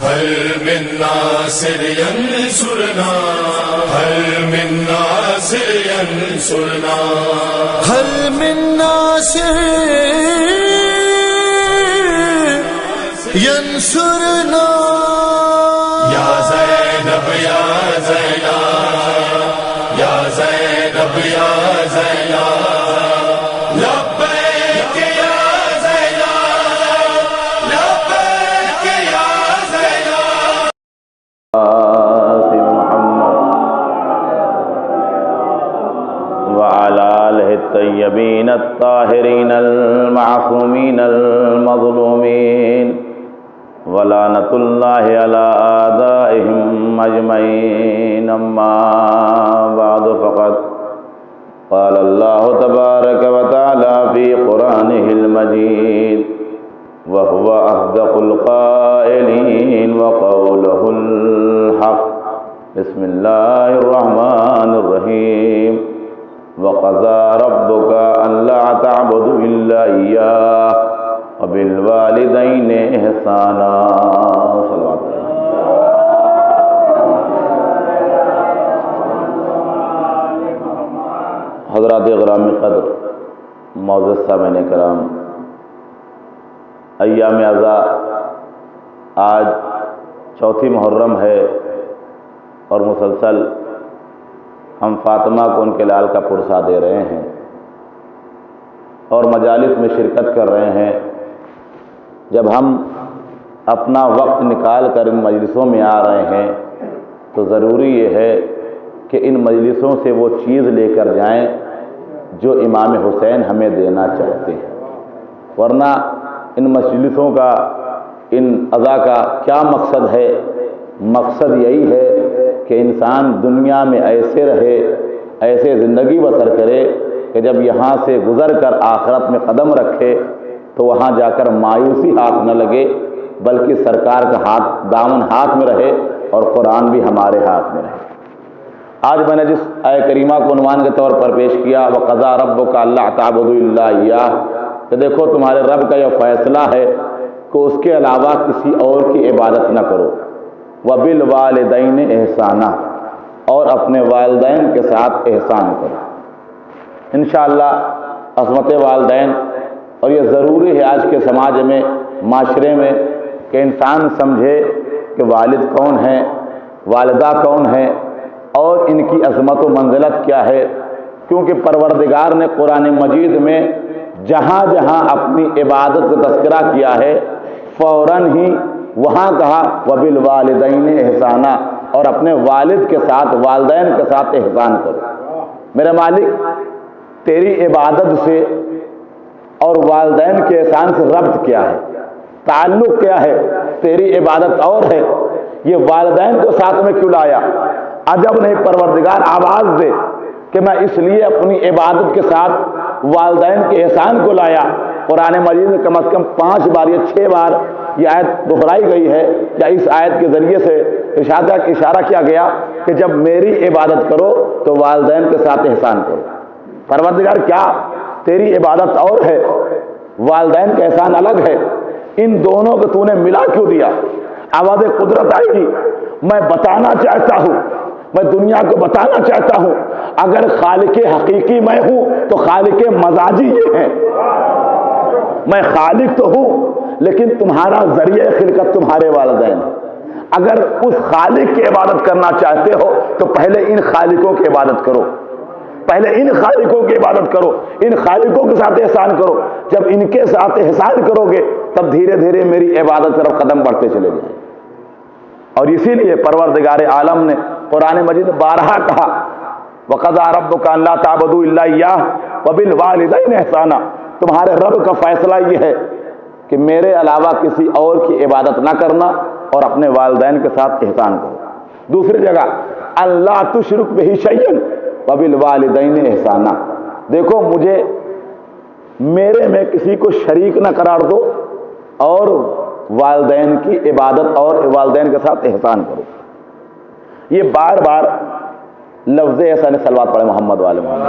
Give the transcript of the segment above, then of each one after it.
هل من ناصر ينصرنا هل من ناصر ينصرنا هل من ناصر ينصرنا یا زینب یا زینب یا زینب یا زینب لبیک یا زینب لبیک یا زینب محمد وعلى آله الطيبين الطاهرين المعصومين المظلومين ولعنة الله على أعدائهم أجمعين أما بعد فقد قال الله تبارك وتعالى في قرآنه المجيد وهو أصدق القائلين وقوله الحق بسم الله الرحمن الرحيم وقضى ربك ألا تعبدوا إلا إياه وبالوالدين إحسانا صلوات حضرات اکرام قدر معزز سامعین کرام، ایام عزا آج چوتھی محرم ہے اور مسلسل ہم فاطمہ کو ان کے لال کا پرسہ دے رہے ہیں اور مجالس میں شرکت کر رہے ہیں۔ جب ہم اپنا وقت نکال کر ان مجلسوں میں آ رہے ہیں تو ضروری یہ ہے کہ ان مجلسوں سے وہ چیز لے کر جائیں جو امام حسین ہمیں دینا چاہتے ہیں، ورنہ ان مجلسوں کا، ان عزا کا کیا مقصد ہے؟ مقصد یہی ہے کہ انسان دنیا میں ایسے رہے، ایسے زندگی بسر کرے کہ جب یہاں سے گزر کر آخرت میں قدم رکھے تو وہاں جا کر مایوسی ہاتھ نہ لگے، بلکہ سرکار کا ہاتھ، دامن ہاتھ میں رہے اور قرآن بھی ہمارے ہاتھ میں رہے۔ آج میں نے جس آیہ کریمہ کو عنوان کے طور پر پیش کیا وَقَضَىٰ رَبُّكَ أَلَّا تَعْبُدُوا إِلَّا إِيَّاهُ، کہ دیکھو تمہارے رب کا یہ فیصلہ ہے کہ اس کے علاوہ کسی اور کی عبادت نہ کرو، وَبِالْوَالِدَيْنِ إِحْسَانًا، اور اپنے والدین کے ساتھ احسان کرو۔ انشاءاللہ عظمت والدین، اور یہ ضروری ہے آج کے سماج میں، معاشرے میں، کہ انسان سمجھے کہ والد کون ہیں، والدہ کون ہیں اور ان کی عظمت و منزلت کیا ہے، کیونکہ پروردگار نے قرآن مجید میں جہاں جہاں اپنی عبادت کا تذکرہ کیا ہے فوراً ہی وہاں کہا وَبِالْوَالِدَيْنِ إِحْسَانًا، اور اپنے والد کے ساتھ، والدین کے ساتھ احسان کرو۔ میرے مالک، تیری عبادت سے اور والدین کے احسان سے ربط کیا ہے، تعلق کیا ہے؟ تیری عبادت اور ہے، یہ والدین کو ساتھ میں کیوں لایا؟ عجب نہیں پروردگار آواز دے کہ میں اس لیے اپنی عبادت کے ساتھ والدین کے احسان کو لایا۔ قرآن مجید میں کم از کم 5 بار یا 6 بار یہ آیت دہرائی گئی ہے، یا اس آیت کے ذریعے سے اشارہ کیا گیا کہ جب میری عبادت کرو تو والدین کے ساتھ احسان کرو۔ پروردگار کیا تیری عبادت اور ہے، والدین کا احسان الگ ہے، ان دونوں کو تو نے ملا کیوں دیا؟ آواز قدرت آئے گی۔ میں بتانا چاہتا ہوں، میں دنیا کو بتانا چاہتا ہوں، اگر خالق حقیقی میں ہوں تو خالق مزاجی یہ ہیں۔ میں خالق تو ہوں لیکن تمہارا ذریعہ خلقت تمہارے والدین ہیں۔ اگر اس خالق کی عبادت کرنا چاہتے ہو تو پہلے ان خالقوں کی عبادت کرو، پہلے ان خالقوں کی عبادت کرو، ان خالقوں کے ساتھ احسان کرو۔ جب ان کے ساتھ احسان کرو گے تب دھیرے دھیرے میری عبادت طرف قدم بڑھتے چلے جائیں۔ اور اسی لیے پروردگار عالم نے قرآن مجید میں بارہا کہا وَقَضَىٰ رَبُّكَ أَلَّا تَعْبُدُوا إِلَّا إِيَّاهُ وَبِالْوَالِدَيْنِ إِحْسَانًا، تمہارے رب کا فیصلہ یہ ہے کہ میرے علاوہ کسی اور کی عبادت نہ کرنا اور اپنے والدین کے ساتھ احسان کرو۔ دوسری جگہ اللہ تشرک بہ شیئا وبالوالدین احسانا، دیکھو مجھے میرے میں کسی کو شریک نہ قرار دو اور والدین کی عبادت اور والدین کے ساتھ احسان کرو۔ یہ بار بار لفظ احسان صلوات پڑھے محمد والے محمد۔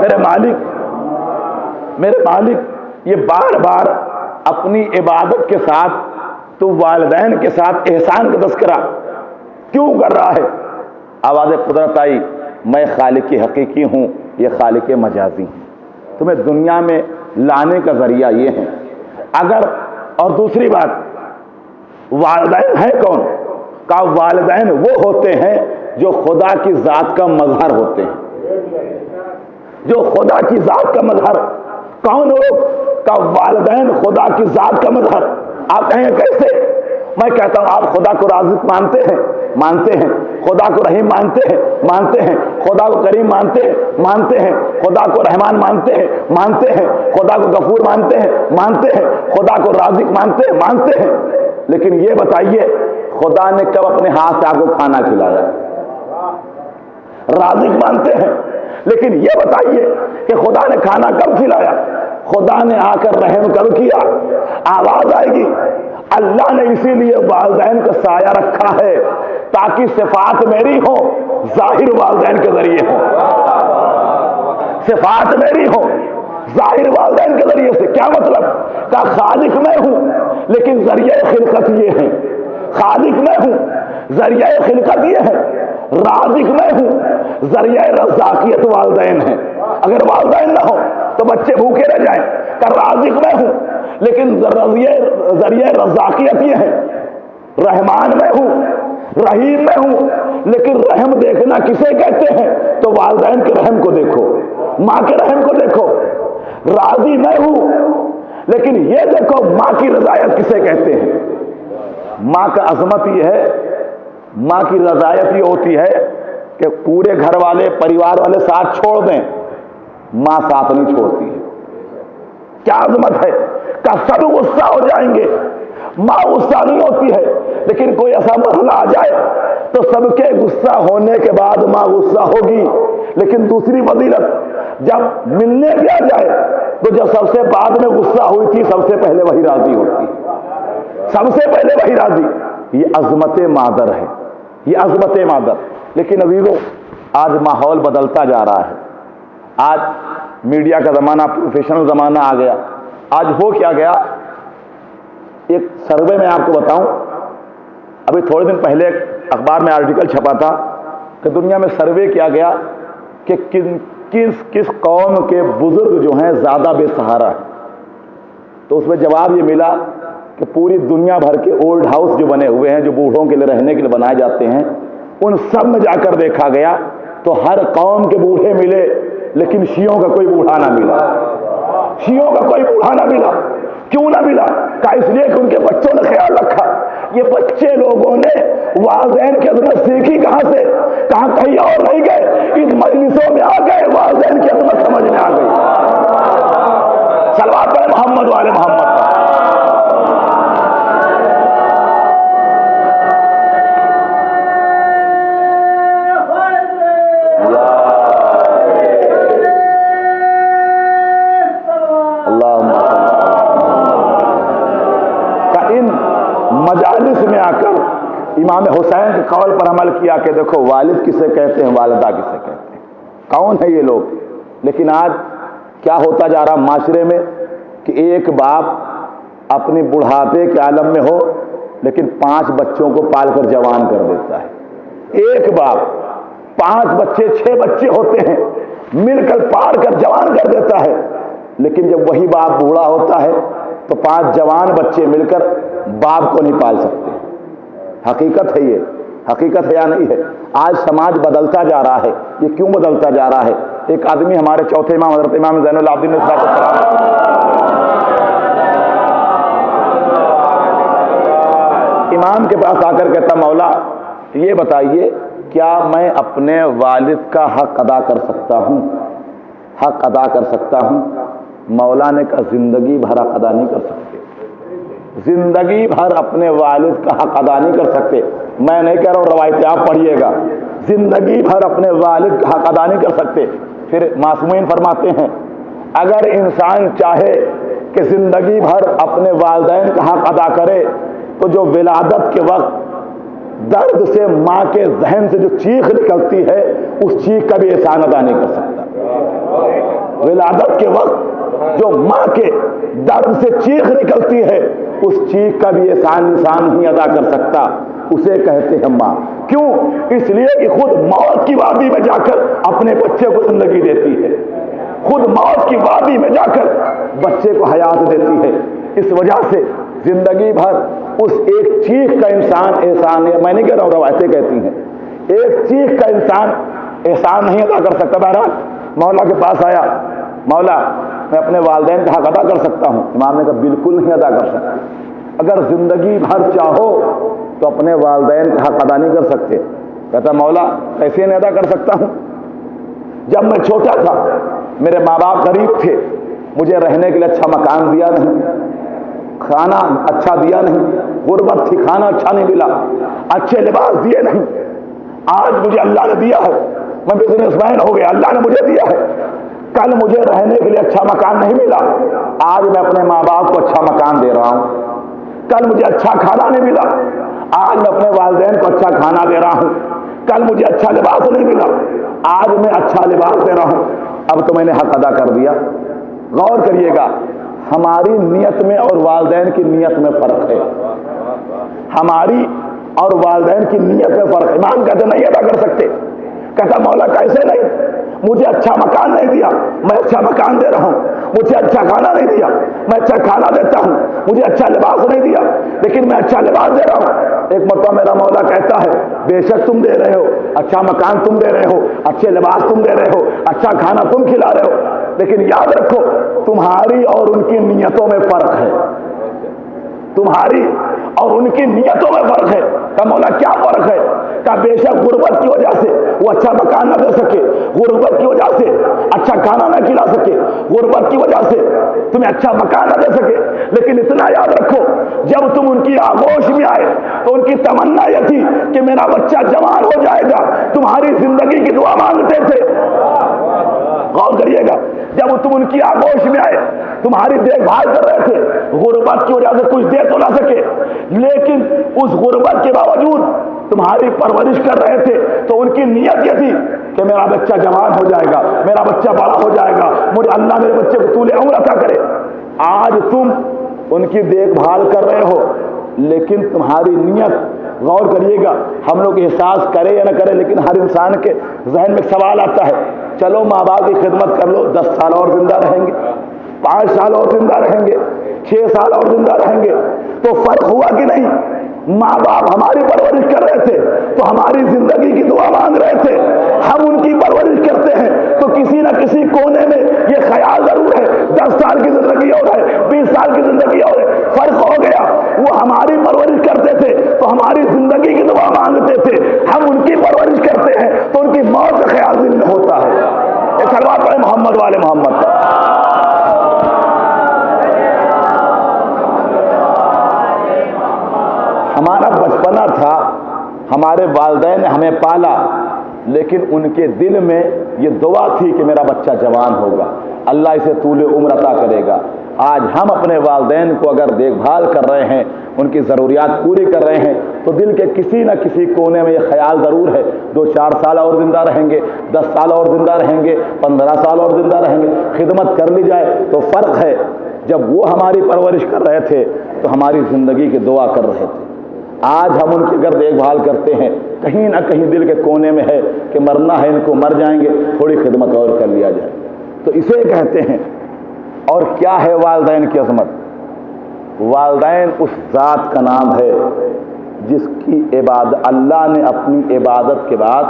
میرے مالک یہ بار بار اپنی عبادت کے ساتھ تو والدین کے ساتھ احسان کا تذکرہ کیوں کر رہا ہے؟ آواز قدرت آئی، میں خالق حقیقی ہوں، یہ خالق مجازی ہوں، تمہیں دنیا میں لانے کا ذریعہ یہ ہے۔ اگر اور دوسری بات، والدین ہیں کون؟ کہ والدین وہ ہوتے ہیں جو خدا کی ذات کا مظہر ہوتے ہیں، جو خدا کی ذات کا مظہر۔ کون ہو؟ کہ والدین خدا کی ذات کا مظہر۔ آپ کہیں گے کیسے؟ میں کہتا ہوں آپ خدا کو رازق مانتے ہیں، مانتے ہیں، خدا کو رحیم مانتے ہیں، مانتے ہیں، خدا کو کریم مانتے ہیں، مانتے ہیں، خدا کو رحمان مانتے ہیں، مانتے ہیں، خدا کو غفور مانتے ہیں، مانتے ہیں، خدا کو رازق مانتے ہیں، مانتے ہیں، لیکن یہ بتائیے خدا نے کب اپنے ہاتھ سے آپ کو کھانا کھلایا؟ رازق مانتے ہیں، لیکن یہ بتائیے کہ خدا نے کھانا کب کھلایا؟ خدا نے آ کر رحم کب کیا؟ آواز آئے گی۔ اللہ نے اسی لیے والدین کا سایہ رکھا ہے تاکہ صفات میری ہو، ظاہر والدین کے ذریعے ہو، صفات میری ہو ظاہر والدین کے ذریعے سے۔ کیا مطلب؟ کہ خالق میں ہوں لیکن ذریعہ خلقت یہ ہے، خالق میں ہوں ذریعہ خلقت یہ ہے، رازق میں ہوں ذریعہ رزاقیت والدین ہے۔ اگر والدین نہ ہو تو بچے بھوکے رہ جائیں۔ کہ رازق میں ہوں لیکن ذریعہ رزاقیت یہ ہے، رحمان میں ہوں، رحیم میں ہوں، لیکن رحم دیکھنا کسے کہتے ہیں؟ تو والدین کے رحم کو دیکھو، ماں کے رحم کو دیکھو۔ راضی میں ہوں لیکن یہ دیکھو ماں کی رضایت کسے کہتے ہیں؟ ماں کا عظمت یہ ہے، ماں کی رضایت یہ ہوتی ہے کہ پورے گھر والے پریوار والے ساتھ چھوڑ دیں، ماں ساتھ نہیں چھوڑتی ہے۔ کیا عظمت ہے کہ سب غصہ ہو جائیں گے، ماں غصہ نہیں ہوتی ہے، لیکن کوئی ایسا مرحلہ آ جائے تو سب کے غصہ ہونے کے بعد ماں غصہ ہوگی، لیکن دوسری فضیلت جب ملنے بھی آ جائے تو جب سب سے بعد میں غصہ ہوئی تھی سب سے پہلے وہی راضی ہوتی، سب سے پہلے وہی راضی۔ یہ عظمت مادر ہے، یہ عظمت مادر۔ لیکن عزیزو آج ماحول بدلتا جا رہا ہے، آج میڈیا کا زمانہ، پروفیشنل زمانہ آ گیا۔ آج ہو کیا گیا، ایک سروے میں آپ کو بتاؤں، ابھی تھوڑے دن پہلے اخبار میں آرٹیکل چھپا تھا کہ دنیا میں سروے کیا گیا کہ کس قوم کے بزرگ جو ہیں زیادہ بے سہارا ہیں، تو اس میں جواب یہ ملا کہ پوری دنیا بھر کے اولڈ ہاؤس جو بنے ہوئے ہیں، جو بوڑھوں کے لیے رہنے کے لیے بنائے جاتے ہیں، ان سب میں جا کر دیکھا گیا تو ہر قوم کے بوڑھے ملے لیکن شیعوں کا کوئی بوڑھا نہ ملا، شیعوں کا کوئی بوڑھا نہ ملا۔ کیوں نہ ملا؟ کہ اس لیے کہ ان کے بچوں نے خیال رکھا۔ یہ بچے لوگوں نے والدین کی عظمت سیکھی کہاں سے؟ کہاں کہیں اور نہیں گئے، ان مجلسوں میں آ گئے، والدین کی عظمت سمجھ میں آ گئی۔ صلوات پڑھیں محمد والے محمد پر۔ مجالس میں آ کر امام حسین کے قول پر عمل کیا کہ دیکھو والد کسے کہتے ہیں، والدہ کسے کہتے ہیں، کون ہے یہ لوگ۔ لیکن آج کیا ہوتا جا رہا معاشرے میں کہ ایک باپ اپنی بڑھاپے کے عالم میں ہو لیکن 5 بچوں کو پال کر جوان کر دیتا ہے۔ ایک باپ 5 بچے 6 بچے ہوتے ہیں، مل کر پال کر جوان کر دیتا ہے، لیکن جب وہی باپ بوڑھا ہوتا ہے تو 5 جوان بچے مل کر باپ کو نہیں پال سکتے۔ حقیقت ہے، یہ حقیقت ہے یا نہیں ہے؟ آج سماج بدلتا جا رہا ہے۔ یہ کیوں بدلتا جا رہا ہے؟ ایک آدمی ہمارے چوتھے امام حضرت امام زین العابدین علیہ السلام امام کے پاس آ کر کہتا مولا یہ بتائیے کیا میں اپنے والد کا حق ادا کر سکتا ہوں؟ حق ادا کر سکتا ہوں؟ مولا نے کہا زندگی بھر حق ادا نہیں کر سکتے، زندگی بھر اپنے والد کا حق ادا نہیں کر سکتے۔ میں نہیں کہہ رہا ہوں، روایتیں آپ پڑھیے گا، زندگی بھر اپنے والد کا حق ادا نہیں کر سکتے۔ پھر معصومین فرماتے ہیں اگر انسان چاہے کہ زندگی بھر اپنے والدین کا حق ادا کرے تو جو ولادت کے وقت درد سے ماں کے ذہن سے جو چیخ نکلتی ہے اس چیخ کا بھی احسان ادا نہیں کر سکتا۔ ولادت کے وقت جو ماں کے درد سے چیخ نکلتی ہے اس چیخ کا بھی احسان انسان نہیں ادا کر سکتا، اسے کہتے ہیں ماں۔ کیوں؟ اس لیے کہ خود موت کی وادی میں جا کر اپنے بچے کو زندگی دیتی ہے، خود موت کی وادی میں جا کر بچے کو حیات دیتی ہے۔ اس وجہ سے زندگی بھر اس ایک چیخ کا انسان احسان، میں نہیں کہہ رہا ہوں، روایتیں کہتی ہیں، ایک چیخ کا انسان احسان نہیں ادا کر سکتا۔ بہرحال مولا کے پاس آیا، مولا میں اپنے والدین کا حق ادا کر سکتا ہوں؟ امام نے کہا بالکل نہیں ادا کر سکتا۔ اگر زندگی بھر چاہو تو اپنے والدین کا حق ادا نہیں کر سکتے۔ کہتا مولا کیسے نہیں ادا کر سکتا ہوں؟ جب میں چھوٹا تھا میرے ماں باپ غریب تھے، مجھے رہنے کے لیے اچھا مکان دیا نہیں، کھانا اچھا دیا نہیں، غربت تھی، کھانا اچھا نہیں ملا، اچھے لباس دیے نہیں۔ آج مجھے اللہ نے دیا ہے، میں بزنس مین ہو گیا، اللہ نے مجھے دیا ہے۔ کل مجھے رہنے کے لیے اچھا مکان نہیں ملا، آج میں اپنے ماں باپ کو اچھا مکان دے رہا ہوں۔ کل مجھے اچھا کھانا نہیں ملا، آج میں اپنے والدین کو اچھا کھانا دے رہا ہوں۔ کل مجھے اچھا لباس نہیں ملا، آج میں اچھا لباس دے رہا ہوں۔ اب تو میں نے حق ادا کر دیا۔ غور کریے گا، ہماری نیت میں اور والدین کی نیت میں فرق ہے، ہماری اور والدین کی نیت میں فرق ہے۔ امام کہتے نہیں ادا کر سکتے۔ کہتا مولا کیسے نہیں؟ مجھے اچھا مکان نہیں دیا، میں اچھا مکان دے رہا ہوں۔ مجھے اچھا کھانا نہیں دیا، میں اچھا کھانا دیتا ہوں۔ مجھے اچھا لباس نہیں دیا، لیکن میں اچھا لباس دے رہا ہوں۔ ایک مرتبہ میرا مولا کہتا ہے بے شک تم دے رہے ہو، اچھا مکان تم دے رہے ہو، اچھے لباس تم دے رہے ہو، اچھا کھانا تم کھلا رہے ہو، لیکن یاد رکھو تمہاری اور ان کی نیتوں میں فرق ہے، تمہاری اور ان کی نیتوں میں فرق ہے۔ کہ مولا کیا فرق ہے؟ کہ بے شک غربت کی وجہ سے وہ اچھا مکان نہ دے سکے، غربت کی وجہ سے اچھا کھانا نہ کھلا سکے، غربت کی وجہ سے تمہیں اچھا مکان نہ دے سکے، لیکن اتنا یاد رکھو جب تم ان کی آغوش میں آئے تو ان کی تمنا یہ تھی کہ میرا بچہ جوان ہو جائے گا، تمہاری زندگی کی دعا مانگتے تھے۔ غور کریے گا، جب تم ان کی آغوش میں آئے تمہاری دیکھ بھال کر رہے تھے، غربت کی وجہ سے کچھ دے تو نہ سکے، لیکن اس غربت کے باوجود تمہاری پرورش کر رہے تھے، تو ان کی نیت یہ تھی کہ میرا بچہ جوان ہو جائے گا، میرا بچہ بڑا ہو جائے گا، مجھے اللہ میرے بچے کو طول عمر عطا کرے۔ آج تم ان کی دیکھ بھال کر رہے ہو، لیکن تمہاری نیت، غور کریے گا، ہم لوگ احساس کرے یا نہ کرے لیکن ہر انسان کے ذہن میں سوال آتا ہے، چلو ماں باپ کی خدمت کر لو، 10 سال اور زندہ رہیں گے، 5 سال اور زندہ رہیں گے، 6 سال اور زندہ رہیں گے، تو فرق ہوا کہ نہیں؟ ماں باپ ہماری پرورش کر رہے تھے تو ہماری زندگی کی دعا مانگ رہے تھے، ہم ان کی پرورش کرتے ہیں تو کسی نہ کسی کونے میں یہ خیال ضرور ہے 10 سال کی زندگی اور ہے، 20 سال کی زندگی اور ہے، فرق ہو گیا۔ وہ ہماری پرورش کرتے تھے تو ہماری زندگی کی دعا مانگتے تھے، ہم ان کی پرورش کرتے ہیں تو ان کی موت کا خیال دل میں ہوتا ہے۔ ایک صلوات پڑھیں محمد والے محمد کا۔ ہمارا بچپنا تھا، ہمارے والدین نے ہمیں پالا، لیکن ان کے دل میں یہ دعا تھی کہ میرا بچہ جوان ہوگا، اللہ اسے طول عمر عطا کرے گا۔ آج ہم اپنے والدین کو اگر دیکھ بھال کر رہے ہیں، ان کی ضروریات پوری کر رہے ہیں، تو دل کے کسی نہ کسی کونے میں یہ خیال ضرور ہے 2-4 سال اور زندہ رہیں گے، 10 سال اور زندہ رہیں گے، 15 سال اور زندہ رہیں گے، خدمت کر لی جائے۔ تو فرق ہے، جب وہ ہماری پرورش کر رہے تھے تو ہماری زندگی کی دعا کر رہے تھے۔ آج ہم ان کی اگر دیکھ بھال کرتے ہیں، کہیں نہ کہیں دل کے کونے میں ہے کہ مرنا ہے، ان کو مر جائیں گے، تھوڑی خدمت اور کر لیا جائے، تو اسے کہتے ہیں۔ اور کیا ہے والدین کی عظمت؟ والدین اس ذات کا نام ہے جس کی عبادت اللہ نے اپنی عبادت کے بعد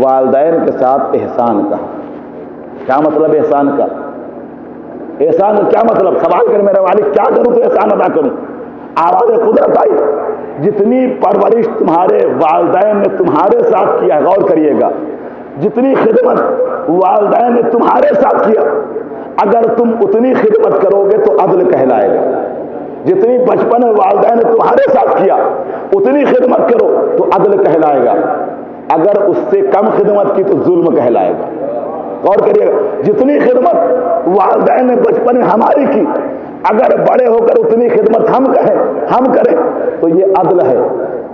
والدین کے ساتھ احسان کہا۔ کیا مطلب احسان کا؟ احسان کا کیا مطلب؟ سوال کر میرے والد کیا کروں تو احسان ادا کروں؟ آواز قدرت آئی، جتنی پرورش تمہارے والدین نے تمہارے ساتھ کیا ہے، غور کریے گا، جتنی خدمت والدین نے تمہارے ساتھ کیا، اگر تم اتنی خدمت کرو گے تو عدل کہلائے گا۔ جتنی بچپن میں والدین نے تمہارے ساتھ کیا اتنی خدمت کرو تو عدل کہلائے گا، اگر اس سے کم خدمت کی تو ظلم کہلائے گا۔ غور کریے گا، جتنی خدمت والدین نے بچپن میں ہماری کی، اگر بڑے ہو کر اتنی خدمت ہم کریں تو یہ عدل ہے۔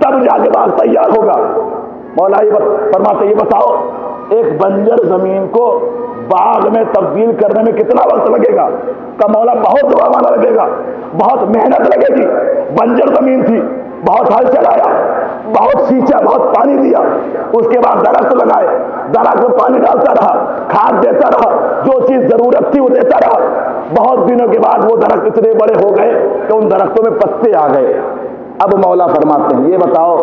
تب جا کے باغ تیار ہوگا۔ مولا یہ فرماتے یہ بتاؤ ایک بنجر زمین کو باغ میں تبدیل کرنے میں کتنا وقت لگے گا؟ کہ مولا بہت زمانہ لگے گا، بہت محنت لگے گی۔ بنجر زمین تھی، بہت ہل چلایا، بہت سینچا، بہت پانی دیا، اس کے بعد درخت لگائے، درخت میں پانی ڈالتا رہا، کھاد دیتا رہا، جو چیز ضرورت تھی وہ دیتا رہا۔ بہت دنوں کے بعد وہ درخت اتنے بڑے ہو گئے کہ ان درختوں میں پتے آ گئے۔ اب مولا فرماتے ہیں یہ بتاؤ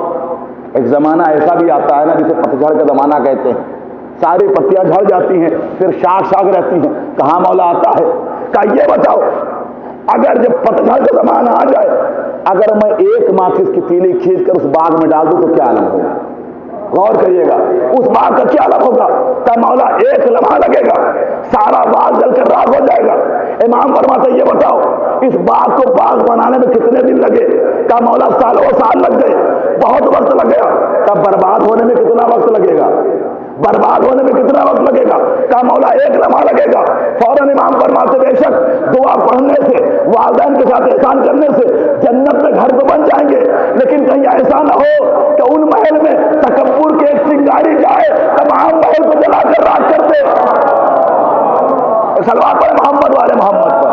ایک زمانہ ایسا بھی آتا ہے نا جسے پتجھڑ کا زمانہ کہتے ہیں، ساری پتیاں جھڑ جاتی ہیں، پھر شاخ رہتی ہیں، کہاں مولا آتا ہے؟ کہ یہ بتاؤ اگر جب پتجھڑ کا زمانہ آ جائے، اگر میں ایک ماچس کی تیلی کھینچ کر اس باغ میں ڈال دوں تو کیا عالم ہوگا؟ غور کریے گا، اس باغ کا کیا عالم ہوگا؟ کہ مولا ایک لمحہ لگے گا، سارا باغ جل کر راکھ ہو جائے گا۔ امام فرماتے یہ بتاؤ اس باغ کو باغ بنانے میں کتنے دن لگے؟ کہ مولا سالوں سال لگ گئے، بہت وقت لگ گیا۔ کہ برباد ہونے میں کتنا وقت لگے گا؟ برباد ہونے میں کتنا وقت لگے گا؟ کہ مولا ایک لمحہ لگے گا۔ فوراً امام فرماتے بے شک دعا پڑھنے سے، والدین کے ساتھ احسان کرنے سے جنت میں گھر تو بن جائیں گے، لیکن کہیں ایسا نہ ہو کہ ان محل میں تکبر کے ایک چنگاری جائے تمام محل کو جلا کر راکھ کر دے۔ صلوات پڑھیں محمد والے محمد پر۔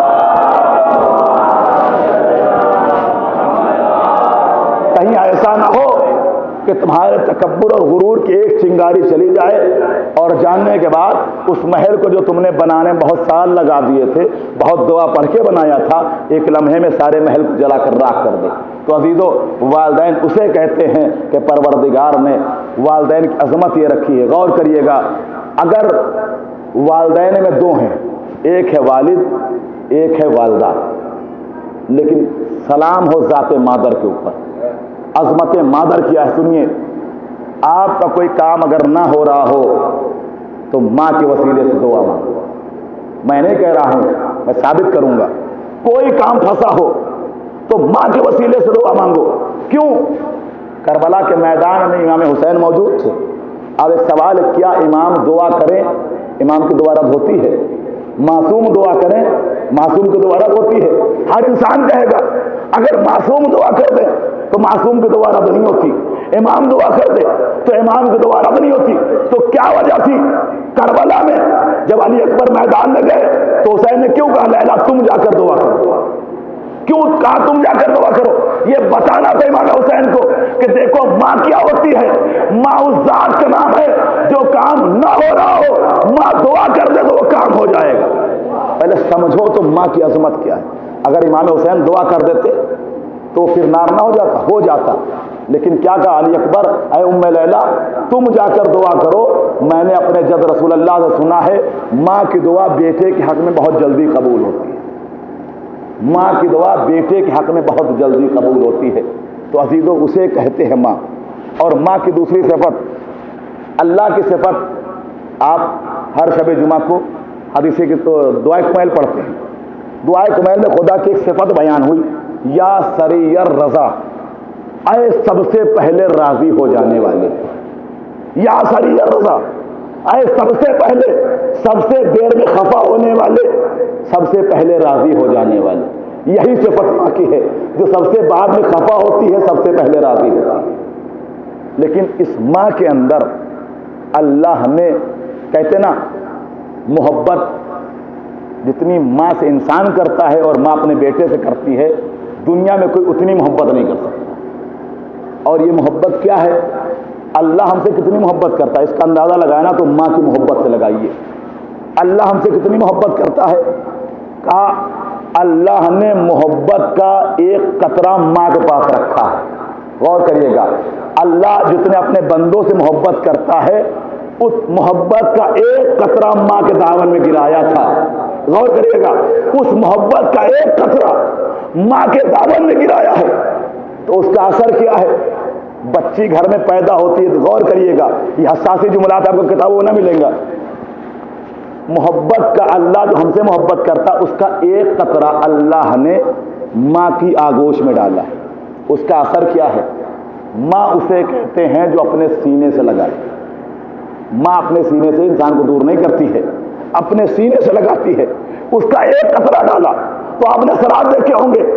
کہیں ایسا نہ ہو کہ تمہارے تکبر اور غرور کی ایک چنگاری چلی جائے اور جاننے کے بعد اس محل کو جو تم نے بنانے میں بہت سال لگا دیے تھے، بہت دعا پڑھ کے بنایا تھا، ایک لمحے میں سارے محل کو جلا کر راکھ کر دے۔ تو عزیزو والدین اسے کہتے ہیں کہ پروردگار نے والدین کی عظمت یہ رکھی ہے۔ غور کریے گا، اگر والدین میں دو ہیں، ایک ہے والد ایک ہے والدہ، لیکن سلام ہو ذات مادر کے اوپر، عظمت مادر کیا ہے سنیے۔ آپ کا کوئی کام اگر نہ ہو رہا ہو تو ماں کے وسیلے سے دعا مانگو۔ میں نہیں کہہ رہا ہوں، میں ثابت کروں گا، کوئی کام پھنسا ہو تو ماں کے وسیلے سے دعا مانگو۔ کیوں؟ کربلا کے میدان میں امام حسین موجود تھے۔ اب ایک سوال ہے، کیا امام دعا کریں امام کی دعا رد ہوتی ہے؟ معصوم دعا کریں معصوم کی دعا رد ہوتی ہے؟ ہر انسان کہے گا اگر معصوم دعا کر دیں تو معصوم کی دعا رد نہیں ہوتی، امام دعا کر دے تو امام کی دعا رد نہیں ہوتی۔ تو کیا وجہ تھی؟ کربلا میں جب علی اکبر میدان میں گئے تو حسین نے کیوں کہا لیلا تم جا کر دعا کرو؟ کیوں کہا تم جا کر دعا کرو؟ یہ بتانا تھا امام حسین کو کہ دیکھو ماں کیا ہوتی ہے، ماں اس ذات کا نام ہے جو کام نہ ہو رہا ہو ماں دعا کر دے تو وہ کام ہو جائے گا۔ پہلے سمجھو تو ماں کی عظمت کیا ہے۔ اگر امام حسین دعا کر دیتے تو پھر نار نہ ہو جاتا، لیکن کیا کہا علی اکبر، اے ام لیلا تم جا کر دعا کرو، میں نے اپنے جد رسول اللہ سے سنا ہے ماں کی دعا بیٹے کے حق میں بہت جلدی قبول ہوتی ہے، ماں کی دعا بیٹے کے حق میں بہت جلدی قبول ہوتی ہے۔ تو عزیزو اسے کہتے ہیں ماں۔ اور ماں کی دوسری صفت، اللہ کی صفت، آپ ہر شب جمعہ کو حدیثی کی تو دعائے کمیل پڑھتے ہیں، دعائے کمیل میں خدا کی ایک صفت بیان ہوئی، یا سری الرضا، اے سب سے پہلے راضی ہو جانے والے، یا سری الرضا، اے سب سے پہلے، سب سے دیر میں خفا ہونے والے، سب سے پہلے راضی ہو جانے والے۔ یہی صفت ماں کی ہے جو سب سے بعد میں خفا ہوتی ہے، سب سے پہلے راضی ہوتی ہے۔ لیکن اس ماں کے اندر اللہ نے کہتے نا محبت جتنی ماں سے انسان کرتا ہے اور ماں اپنے بیٹے سے کرتی ہے، دنیا میں کوئی اتنی محبت نہیں کر سکتا۔ اور یہ محبت کیا ہے؟ اللہ ہم سے کتنی محبت کرتا ہے اس کا اندازہ لگانا تو ماں کی محبت سے لگائیے۔ اللہ ہم سے کتنی محبت کرتا ہے؟ کہا اللہ نے محبت کا ایک قطرہ ماں کے پاس رکھا ہے۔ غور کریے گا، اللہ جتنے اپنے بندوں سے محبت کرتا ہے اس محبت کا ایک قطرہ ماں کے دامن میں گرایا تھا۔ غور کریے گا، اس محبت کا ایک قطرہ ماں کے دامن میں گرایا ہے تو اس کا اثر کیا ہے؟ بچی گھر میں پیدا ہوتی ہے تو غور کریے گا، یہ حساسی جملات آپ کو کتابوں میں نہ ملیں گا۔ محبت کا اللہ جو ہم سے محبت کرتا اس کا ایک قطرہ اللہ نے ماں کی آگوش میں ڈالا ہے، اس کا اثر کیا ہے؟ ماں اسے کہتے ہیں جو اپنے سینے سے لگائے۔ ماں اپنے سینے سے انسان کو دور نہیں کرتی ہے، اپنے سینے سے لگاتی ہے۔ اس کا ایک قطرہ ڈالا تو آپ نے اثرات دیکھے ہوں گے،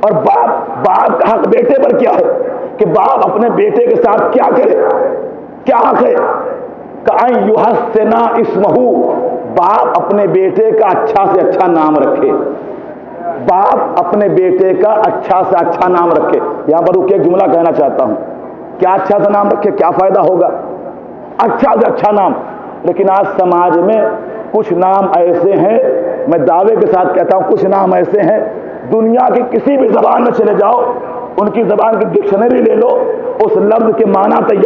اور باپ کا حق بیٹے پر کیا ہے کہ باپ اپنے بیٹے کے ساتھ کیا کرے؟ کیا حق ہے؟ کہ یحسنا اسمہ، باپ اپنے بیٹے کا اچھا سے اچھا نام رکھے، باپ اپنے بیٹے کا اچھا سے اچھا نام رکھے۔ یہاں پر رک کے ایک جملہ کہنا چاہتا ہوں، کیا اچھا سا نام رکھے؟ کیا فائدہ ہوگا؟ اچھا سے اچھا نام۔ لیکن آج سماج میں کچھ نام ایسے ہیں، میں دعوے کے ساتھ کہتا ہوں کچھ نام ایسے ہیں، دنیا کی کسی بھی زبان میں چلے جاؤ، ان کی زبان کی ڈکشنری لے لو، اس لفظ کے معنی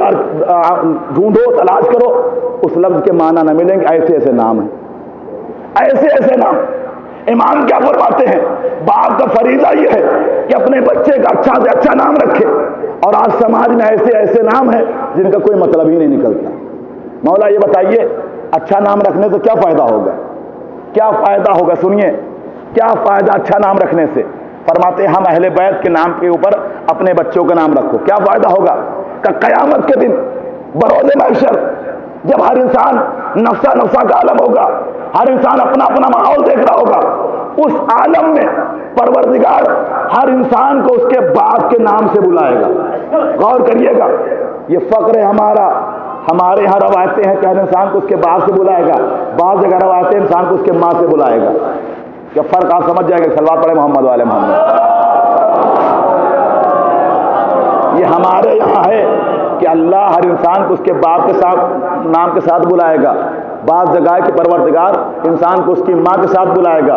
ڈھونڈو، تلاش کرو، اس لفظ کے معنی نہ ملیں گے۔ ایسے ایسے نام ہیں، ایسے ایسے نام۔ امام کیا فرماتے ہیں؟ باپ کا فریضہ یہ ہے کہ اپنے بچے کا اچھا سے اچھا نام رکھے، اور آج سماج میں ایسے ایسے نام ہیں جن کا کوئی مطلب ہی نہیں نکلتا۔ مولا یہ بتائیے اچھا نام رکھنے سے کیا فائدہ ہوگا؟ کیا فائدہ ہوگا؟ سنیے کیا فائدہ اچھا نام رکھنے سے؟ فرماتے ہیں ہم اہل بیت کے نام کے اوپر اپنے بچوں کا نام رکھو۔ کیا فائدہ ہوگا؟ کہ قیامت کے دن بروز محشر جب ہر انسان نفسا نفسا کا عالم ہوگا، ہر انسان اپنا اپنا ماحول دیکھ رہا ہوگا، اس عالم میں پروردگار ہر انسان کو اس کے باپ کے نام سے بلائے گا۔ غور کریے گا، یہ فخر ہے ہمارا۔ ہمارے یہاں روایتیں ہیں کہ ہر انسان کو اس کے باپ سے بلائے گا، بعض جگہ روایتیں انسان کو اس کے ماں سے بلائے گا۔ کیا فرق آپ سمجھ جائے گا؟ صلوات پڑھے محمد والے محمد۔ یہ ہمارے یہاں ہے کہ اللہ ہر انسان کو اس کے باپ کے ساتھ نام کے ساتھ بلائے گا، بعض جگہ کہ پروردگار انسان کو اس کی ماں کے ساتھ بلائے گا۔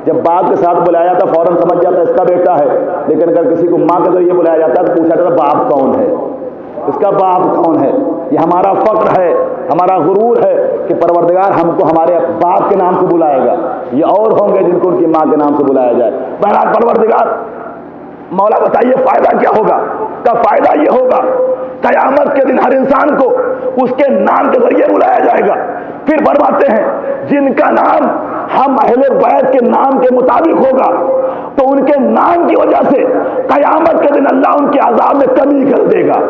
جب باپ کے ساتھ بلایا جاتا فوراً سمجھ جاتا ہے اس کا بیٹا ہے، لیکن اگر کسی کو ماں کے ذریعے بلایا جاتا ہے تو پوچھا جاتا ہے باپ کون ہے، اس کا باپ کون ہے۔ یہ ہمارا فخر ہے، ہمارا غرور ہے کہ پروردگار ہم کو ہمارے باپ کے نام سے بلائے گا۔ یہ اور ہوں گے جن کو ان کی ماں کے نام سے بلایا جائے۔ بہرحال پروردگار مولا بتائیے فائدہ کیا ہوگا؟ کا فائدہ یہ ہوگا قیامت کے دن ہر انسان کو اس کے نام کے ذریعے بلایا جائے گا۔ پھر فرماتے ہیں جن کا نام ہم اہل بیت کے نام کے مطابق ہوگا تو ان کے نام کی وجہ سے قیامت کے دن اللہ ان کے عذاب میں کمی کر دے گا۔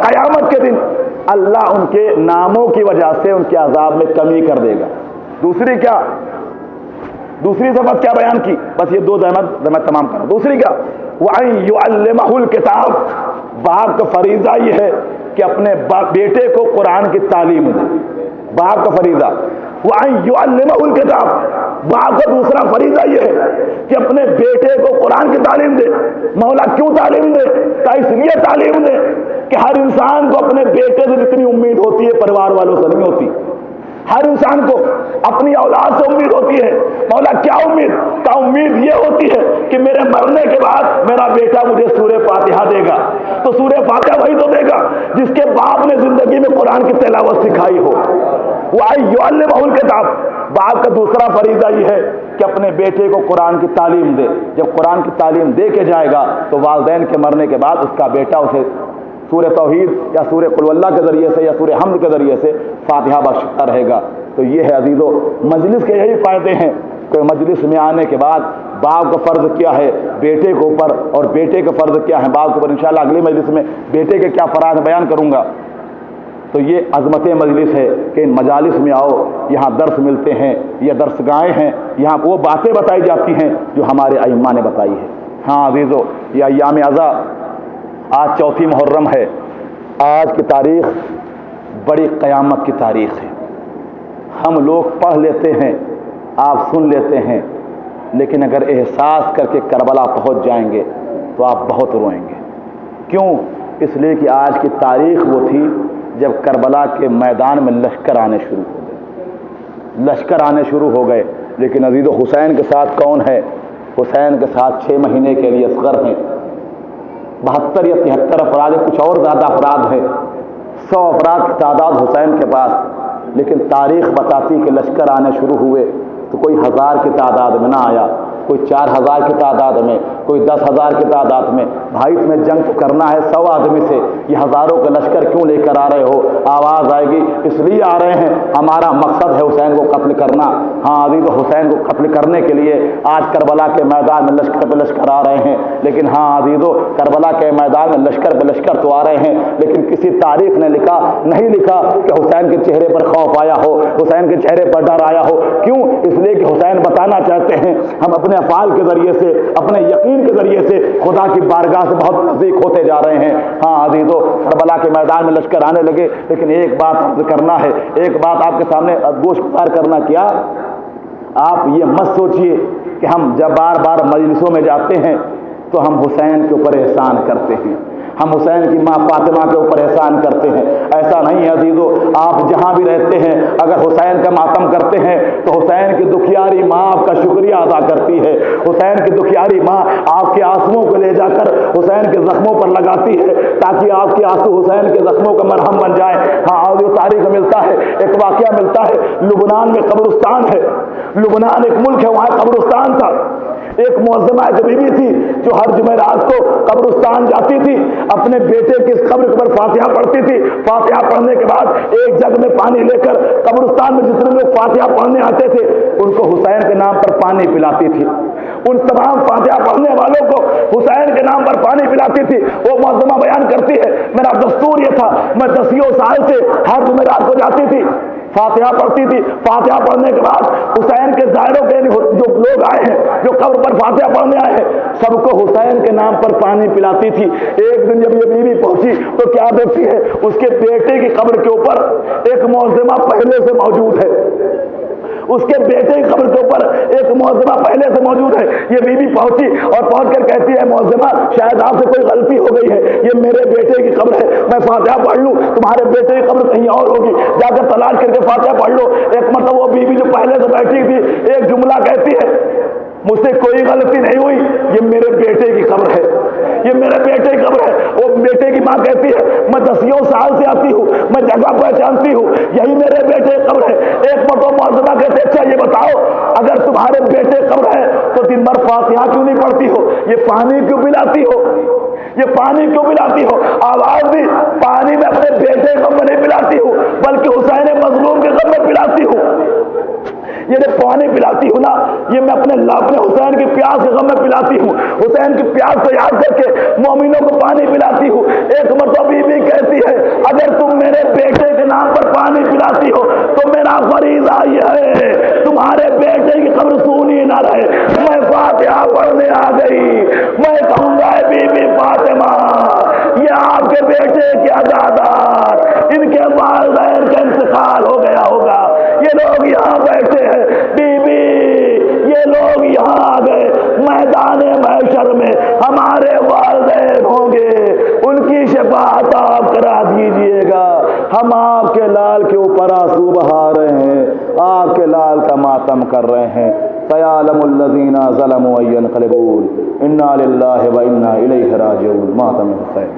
قیامت کے دن اللہ ان کے ناموں کی وجہ سے ان کے عذاب میں کمی کر دے گا۔ دوسری صفت کیا بیان کی؟ بس یہ دو میں تمام کروں۔ دوسری کیا؟ وَأَن يُعَلِّمَهُ الْكِتَابَ، باپ کا فریضہ یہ ہے کہ اپنے بیٹے کو قرآن کی تعلیم دے۔ باپ کا فریضہ وَأَن يُعَلِّمَهُ الْكِتَابَ، باپ کا دوسرا فریضہ یہ ہے کہ اپنے بیٹے کو قرآن کی تعلیم دے۔ مولا کیوں تعلیم دے؟ کہ اس لیے تعلیم دے کہ ہر انسان کو اپنے بیٹے سے جتنی امید ہوتی ہے پریوار والوں سے نہیں ہوتی۔ ہر انسان کو اپنی اولاد سے امید ہوتی ہے۔ مولا کیا امید؟ کا امید یہ ہوتی ہے کہ میرے مرنے کے بعد میرا بیٹا مجھے سورہ فاتحہ دے گا۔ تو سورہ فاتحہ وہی تو دے گا جس کے باپ نے زندگی میں قرآن کی تلاوت سکھائی ہو۔ وَأَيُّعَلِّمَهُ الْكِتَابَ، باپ کا دوسرا فریضہ یہ ہے کہ اپنے بیٹے کو قرآن کی تعلیم دے۔ جب قرآن کی تعلیم دے کے جائے گا تو والدین کے مرنے کے بعد اس کا بیٹا اسے سورہ توحید یا سورہ قل اللہ کے ذریعے سے یا سورہ حمد کے ذریعے سے فاتحہ بخشتا رہے گا۔ تو یہ ہے عزیزو مجلس کے یہی فائدے ہیں کہ مجلس میں آنے کے بعد باپ کا فرض کیا ہے بیٹے کے اوپر اور بیٹے کا فرض کیا ہے باپ کے اوپر۔ انشاءاللہ اگلی مجلس میں بیٹے کے کیا فرائض بیان کروں گا۔ تو یہ عظمت مجلس ہے کہ ان مجالس میں آؤ، یہاں درس ملتے ہیں، یہ درس گاہیں ہیں، یہاں وہ باتیں بتائی جاتی ہیں جو ہمارے ائمہ نے بتائی ہے۔ ہاں عزیزو یہ ایام عزا، آج چوتھی محرم ہے، آج کی تاریخ بڑی قیامت کی تاریخ ہے۔ ہم لوگ پڑھ لیتے ہیں، آپ سن لیتے ہیں، لیکن اگر احساس کر کے کربلا پہنچ جائیں گے تو آپ بہت روئیں گے۔ کیوں؟ اس لیے کہ آج کی تاریخ وہ تھی جب کربلا کے میدان میں لشکر آنے شروع ہو گئے، لشکر آنے شروع ہو گئے۔ لیکن عزیزو حسین کے ساتھ کون ہے؟ حسین کے ساتھ 6 مہینے کے لیے اصغر ہیں، 72 یا 73 افراد ہیں، کچھ اور زیادہ افراد ہیں، 100 افراد کی تعداد حسین کے پاس۔ لیکن تاریخ بتاتی کہ لشکر آنے شروع ہوئے تو کوئی 1000 کی تعداد میں نہ آیا، کوئی 4000 کی تعداد میں، کوئی 10,000 کی تعداد میں۔ بھائی تمہیں جنگ تو کرنا ہے 100 آدمی سے، یہ ہزاروں کا لشکر کیوں لے کر آ رہے ہو؟ آواز آئے گی اس لیے آ رہے ہیں ہمارا مقصد ہے حسین کو قتل کرنا۔ ہاں عزیز حسین کو قتل کرنے کے لیے آج کربلا کے میدان میں لشکر پہ لشکر آ رہے ہیں۔ لیکن ہاں عزیزو کربلا کے میدان میں لشکر پہ لشکر تو آ رہے ہیں، لیکن کسی تاریخ نے نہیں لکھا کہ حسین کے چہرے پر خوف آیا ہو، حسین کے چہرے پر ڈر آیا ہو۔ کیوں؟ اس لیے کہ حسین بتانا چاہتے ہیں ہم اپنے اپنے افعال کے ذریعے سے، اپنے یقین کے ذریعے سے خدا کی بارگاہ سے بہت نزدیک ہوتے جا رہے ہیں۔ ہاں عزیزو، کربلا کے میدان میں لشکر آنے لگے، لیکن ایک بات عرض کرنا ہے، ایک بات آپ کے سامنے گوشگزار کرنا، کیا آپ یہ مت سوچئے کہ ہم جب بار بار مجلسوں میں جاتے ہیں تو ہم حسین کے اوپر احسان کرتے ہیں، ہم حسین کی ماں فاطمہ کے اوپر احسان کرتے ہیں۔ ایسا نہیں ہے عزیزو، آپ جہاں بھی رہتے ہیں اگر حسین کا ماتم کرتے ہیں تو حسین کی دکھیاری ماں آپ کا شکریہ ادا کرتی ہے، حسین کی دکھیاری ماں آپ کے آنسوؤں کو لے جا کر حسین کے زخموں پر لگاتی ہے تاکہ آپ کے آنسو حسین کے زخموں کا مرہم بن جائیں۔ ہاں عزیزو، تاریخ ملتا ہے، ایک واقعہ ملتا ہے، لبنان میں قبرستان ہے، لبنان ایک ملک ہے، وہاں قبرستان تھا۔ ایک معظمہ ایک بیوی تھی جو ہر جمعرات کو قبرستان جاتی تھی، اپنے بیٹے کی قبر پر فاتحہ پڑھتی تھی، فاتحہ پڑھنے کے بعد ایک جگ میں پانی لے کر قبرستان میں جتنے لوگ فاتحہ پڑھنے آتے تھے ان کو حسین کے نام پر پانی پلاتی تھی، ان تمام فاتحہ پڑھنے والوں کو حسین کے نام پر پانی پلاتی تھی۔ وہ معظمہ بیان کرتی ہے، میرا دستور یہ تھا، میں 10 سال سے ہر جمعرات کو جاتی تھی، فاتحہ پڑھتی تھی، فاتحہ پڑھنے کے بعد حسین کے زائروں کے جو لوگ آئے ہیں، جو قبر پر فاتحہ پڑھنے آئے ہیں، سب کو حسین کے نام پر پانی پلاتی تھی۔ ایک دن جب یہ بیوی پہنچی تو کیا دیکھتی ہے، اس کے بیٹے کی قبر کے اوپر ایک معظمہ پہلے سے موجود ہے، اس کے بیٹے کی قبر کے اوپر ایک معظمہ پہلے سے موجود ہے۔ یہ بیوی پہنچی اور پہنچ کر کہتی ہے، معظمہ شاید آپ سے کوئی غلطی ہو گئی ہے، یہ میرے بیٹے کی قبر ہے، میں فاتحہ پڑھ لوں، تمہارے بیٹے کی قبر کہیں اور ہوگی، جا کر تلاش کر کے فاتحہ پڑھ لو۔ ایک مرتبہ وہ بیوی جو پہلے سے بیٹھی تھی ایک جملہ کہتی ہے، مجھ سے کوئی غلطی نہیں ہوئی، یہ میرے بیٹے کی قبر ہے، یہ میرے بیٹے کی قبر ہے۔ وہ بیٹے کی ماں کہتی ہے، میں 10 سال سے آتی ہوں، میں جگہ پہچانتی ہوں، یہی میرے بیٹے کی قبر ہے۔ ایک مرتبہ معظمہ کہتے، اچھا یہ بتاؤ، اگر تمہارے بیٹے کی قبر ہے تو دن بھر فاتحہ کیوں نہیں پڑھتی ہو، یہ پانی کیوں پلاتی ہو، یہ پانی کیوں پلاتی ہو؟ آواز دی، پانی میں اپنے بیٹے کے غم میں نہیں پلاتی ہوں بلکہ حسین مظلوم کے غم میں پلاتی ہوں۔ یہ جو پانی پلاتی ہوں نا، یہ میں اپنے حسین کی پیاس کے غم میں پلاتی ہوں، حسین کی پیاس کو یاد کر کے مومنوں کو پانی پلاتی ہوں۔ ایک مرتبہ بیوی کہتی ہے، اگر تم میرے بیٹے کے نام پر پانی پلاتی ہو تو میرا فریضہ یہ ہے تمہارے بیٹے کی قبر سونی نہ رہے۔ میں فاتحہ پڑھنے آ گئی، میں کہوں گا بی بی فاطمہ، یہ آپ کے بیٹے کے عزادار، ان کے والدین کا انتقال ہو گیا ہوگا، یہ لوگ یہاں بیٹھے ہیں، بی بی یہ لوگ یہاں آ گئے، میدان محشر میں ہمارے والدین ہوں گے، ان کی شفاعت آپ کرا دیجئے گا۔ ہم آپ کے لال کے اوپر آنسو بہا رہے ہیں، آپ کے لال کا ماتم کر رہے ہیں۔ سیعلم الذین ظلموا ان ينقلبون، انا للہ و انا الیہ راجعون۔ ماتم حسین۔